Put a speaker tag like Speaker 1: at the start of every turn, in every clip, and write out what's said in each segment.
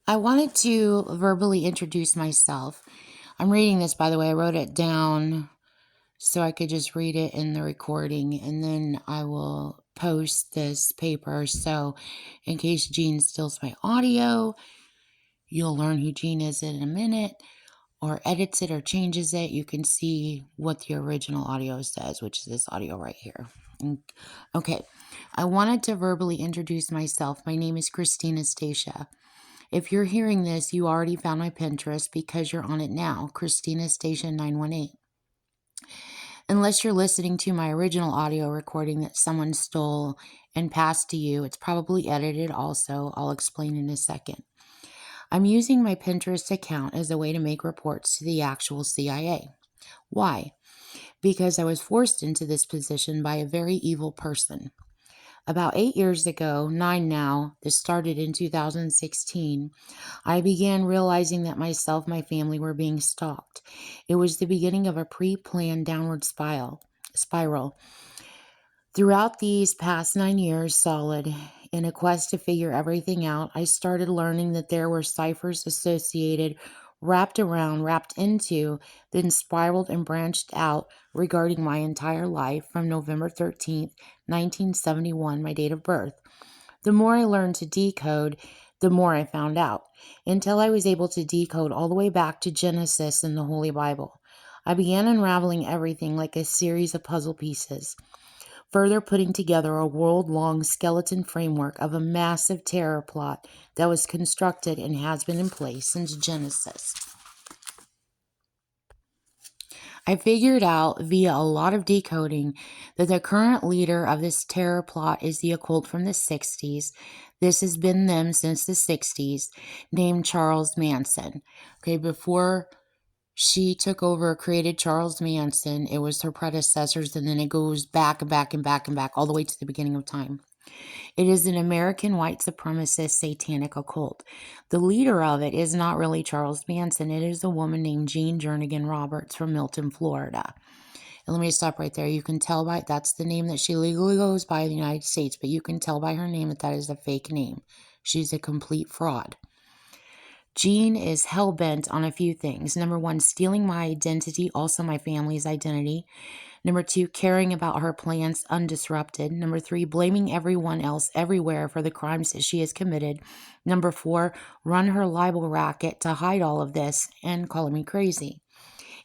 Speaker 1: I wanted to verbally introduce myself. I'm reading this, by the way. I wrote it down so I could just read it in the recording, and then I will post this paper. So, in case Gene steals my audio, you'll learn who Gene is in a minute, or edits it or changes it. You can see what the original audio says, which is this audio right here. Okay, I wanted to verbally introduce myself. My name is Christina Stacia. If you're hearing this, you already found my Pinterest because you're on it now, Christina Station 918. Unless you're listening to my original audio recording that someone stole and passed to you, it's probably edited also. I'll explain in a second. I'm using my Pinterest account as a way to make reports to the actual CIA. Why? Because I was forced into this position by a very evil person. About 8 years ago, 9 now, this started in 2016, I began realizing that myself and my family were being stalked. It was the beginning of a pre-planned downward spiral. Throughout these past 9 years, solid, in a quest to figure everything out, I started learning that there were ciphers associated, wrapped into, then spiraled and branched out regarding my entire life from November 13th, 1971, my date of birth. The more I learned to decode, the more I found out, until I was able to decode all the way back to Genesis in the Holy Bible. I began unraveling everything like a series of puzzle pieces, further putting together a world-long skeleton framework of a massive terror plot that was constructed and has been in place since Genesis. I figured out via a lot of decoding that the current leader of this terror plot is the occult from the 60s. This has been them since the 60s, named Charles Manson. Okay, before she took over, created Charles Manson, it was her predecessors, and then it goes back and back and back and back all the way to the beginning of time. It is an American white supremacist satanic occult. The leader of it is not really Charles Manson. It is a woman named Jean Jernigan Roberts from Milton, Florida. And let me stop right there. You can tell by, that's the name that she legally goes by in the United States, but you can tell by her name that that is a fake name. She's a complete fraud. Jean is hell-bent on a few things. Number one, stealing my identity, also my family's identity. Number two, caring about her plans undisrupted. Number three, blaming everyone else everywhere for the crimes that she has committed. Number four, run her libel racket to hide all of this and calling me crazy.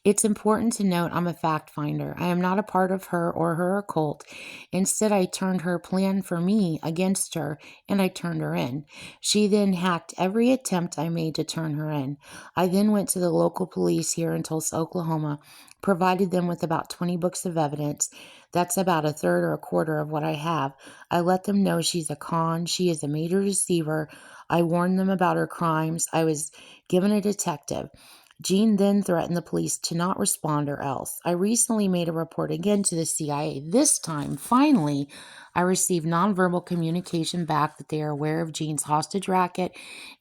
Speaker 1: It's important to note I'm a fact finder. I am not a part of her or her occult. Instead, I turned her plan for me against her, and I turned her in. She then hacked every attempt I made to turn her in. I then went to the local police here in Tulsa, Oklahoma, provided them with about 20 books of evidence. That's about a third or a quarter of what I have. I let them know she's a con. She is a major deceiver. I warned them about her crimes. I was given a detective. Jean then threatened the police to not respond or else. I recently made a report again to the CIA. This time, finally, I received nonverbal communication back that they are aware of Jean's hostage racket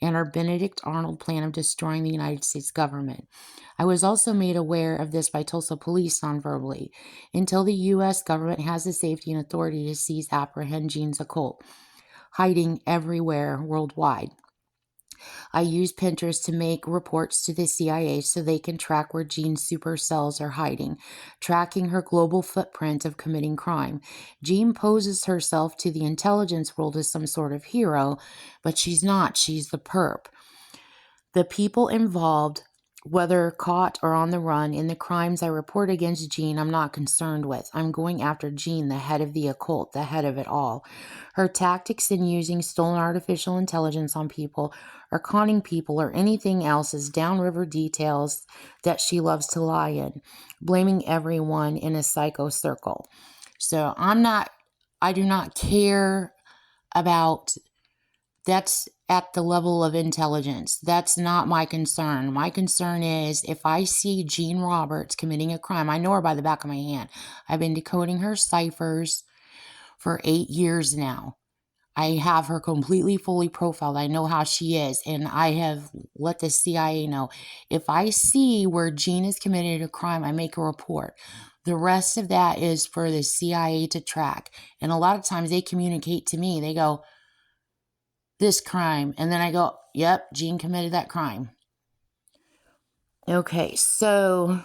Speaker 1: and our Benedict Arnold plan of destroying the United States government. I was also made aware of this by Tulsa police nonverbally. Until the U.S. government has the safety and authority to seize, apprehend Jean's occult, hiding everywhere worldwide. I use Pinterest to make reports to the CIA so they can track where Jean's supercells are hiding, tracking her global footprint of committing crime. Jean poses herself to the intelligence world as some sort of hero, but she's not. She's the perp. The people involved, whether caught or on the run, in the crimes I report against Jean, I'm not concerned with. I'm going after Jean, the head of the occult, the head of it all. Her tactics in using stolen artificial intelligence on people or conning people or anything else is downriver details that she loves to lie in, blaming everyone in a psycho circle. So I do not care about, that's at the level of intelligence. That's not my concern. My concern is if I see Jean Roberts committing a crime, I know her by the back of my hand. I've been decoding her ciphers for 8 years now. I have her completely fully profiled. I know how she is, and I have let the CIA know. If I see where Jean has committed a crime, I make a report. The rest of that is for the CIA to track. And a lot of times they communicate to me. They go, this crime. And then I go, yep, Jean committed that crime. Okay, so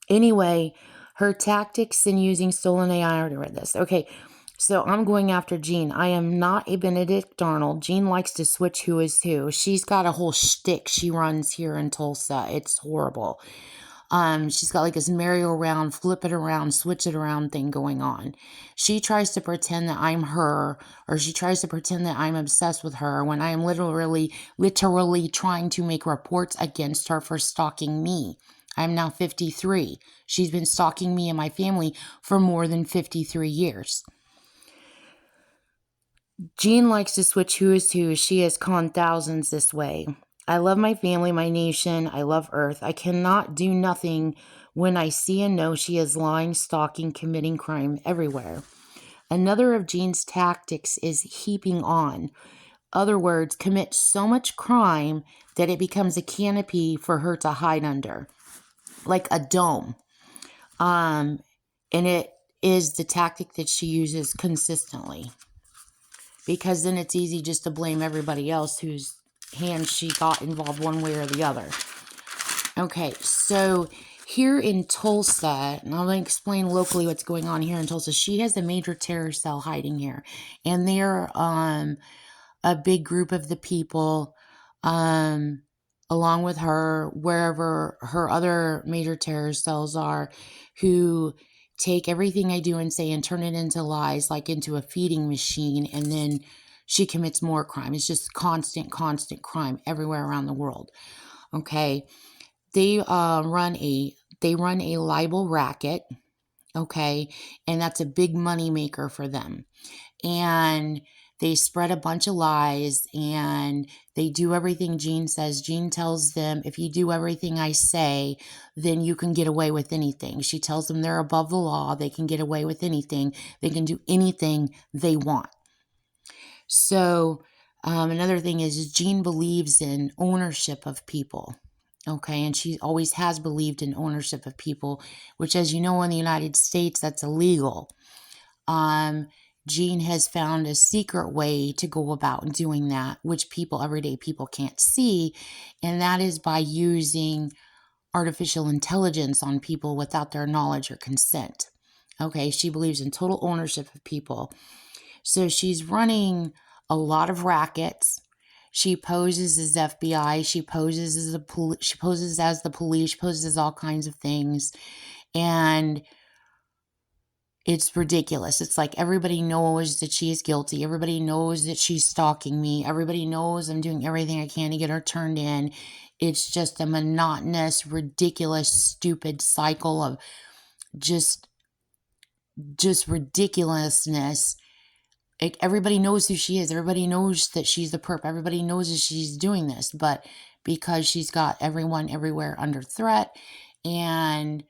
Speaker 1: anyway, her tactics in using stolen AI, I already read this. Okay, so I'm going after Jean. I am not a Benedict Arnold. Jean likes to switch who is who. She's got a whole shtick she runs here in Tulsa. It's horrible. She's got like this merry-go-round, flip it around, switch it around thing going on. She tries to pretend that I'm her, or she tries to pretend that I'm obsessed with her when I am literally trying to make reports against her for stalking me. I'm now 53. She's been stalking me and my family for more than 53 years. Jean likes to switch who is who. She has conned thousands this way. I love my family, my nation. I love Earth. I cannot do nothing when I see and know she is lying, stalking, committing crime everywhere. Another of Jean's tactics is heaping on. Other words, commit so much crime that it becomes a canopy for her to hide under, like a dome. And it is the tactic that she uses consistently, because then it's easy just to blame everybody else whose hands she got involved one way or the other. Okay, so here in Tulsa, and I'm going to explain locally what's going on here in Tulsa. She has a major terror cell hiding here, and they're a big group of the people, along with her, wherever her other major terror cells are, who take everything I do and say and turn it into lies, like into a feeding machine, and then she commits more crime. It's just constant crime everywhere around the world. Okay, they run a libel racket. Okay, and that's a big money maker for them. And they spread a bunch of lies, and they do everything Jean says. Jean tells them, if you do everything I say, then you can get away with anything. She tells them they're above the law. They can get away with anything. They can do anything they want. So another thing is Jean believes in ownership of people. Okay, and she always has believed in ownership of people, which, as you know, in the United States, that's illegal. Jean has found a secret way to go about doing that, which everyday people can't see, and that is by using artificial intelligence on people without their knowledge or consent. Okay, she believes in total ownership of people. So she's running a lot of rackets. She poses as FBI. She poses as the police. She poses as all kinds of things, and it's ridiculous. It's like everybody knows that she is guilty. Everybody knows that she's stalking me. Everybody knows I'm doing everything I can to get her turned in. It's just a monotonous, ridiculous, stupid cycle of just ridiculousness. Everybody knows who she is. Everybody knows that she's the perp. Everybody knows that she's doing this. But because she's got everyone everywhere under threat, and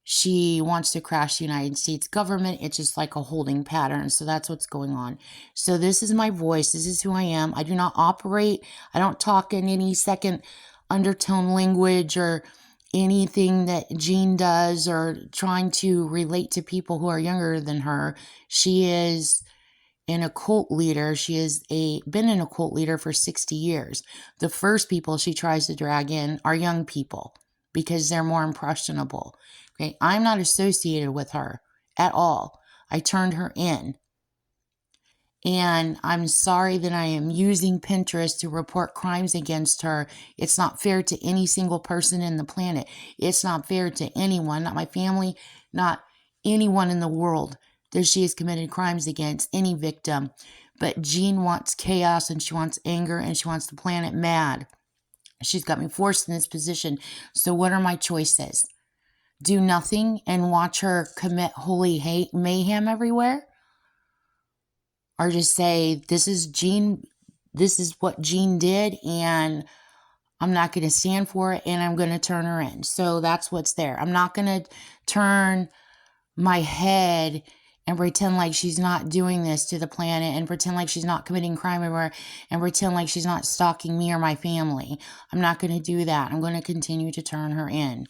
Speaker 1: she wants to crash the United States government, it's just like a holding pattern. So that's what's going on. So this is my voice. This is who I am. I do not operate. I don't talk in any second undertone language or anything that Jean does, or trying to relate to people who are younger than her. She is an occult leader. She has been an occult leader for 60 years. The first people she tries to drag in are young people because they're more impressionable. Okay, I'm not associated with her at all. I turned her in. And I'm sorry that I am using Pinterest to report crimes against her. It's not fair to any single person in the planet. It's not fair to anyone, not my family, not anyone in the world that she has committed crimes against, any victim. But Jean wants chaos, and she wants anger, and she wants the planet mad. She's got me forced in this position. So what are my choices? Do nothing and watch her commit holy hate mayhem everywhere? Or just say, this is Jean, this is what Jean did, and I'm not going to stand for it, and I'm going to turn her in. So that's what's there. I'm not going to turn my head and pretend like she's not doing this to the planet, and pretend like she's not committing crime everywhere, and pretend like she's not stalking me or my family. I'm not going to do that. I'm going to continue to turn her in.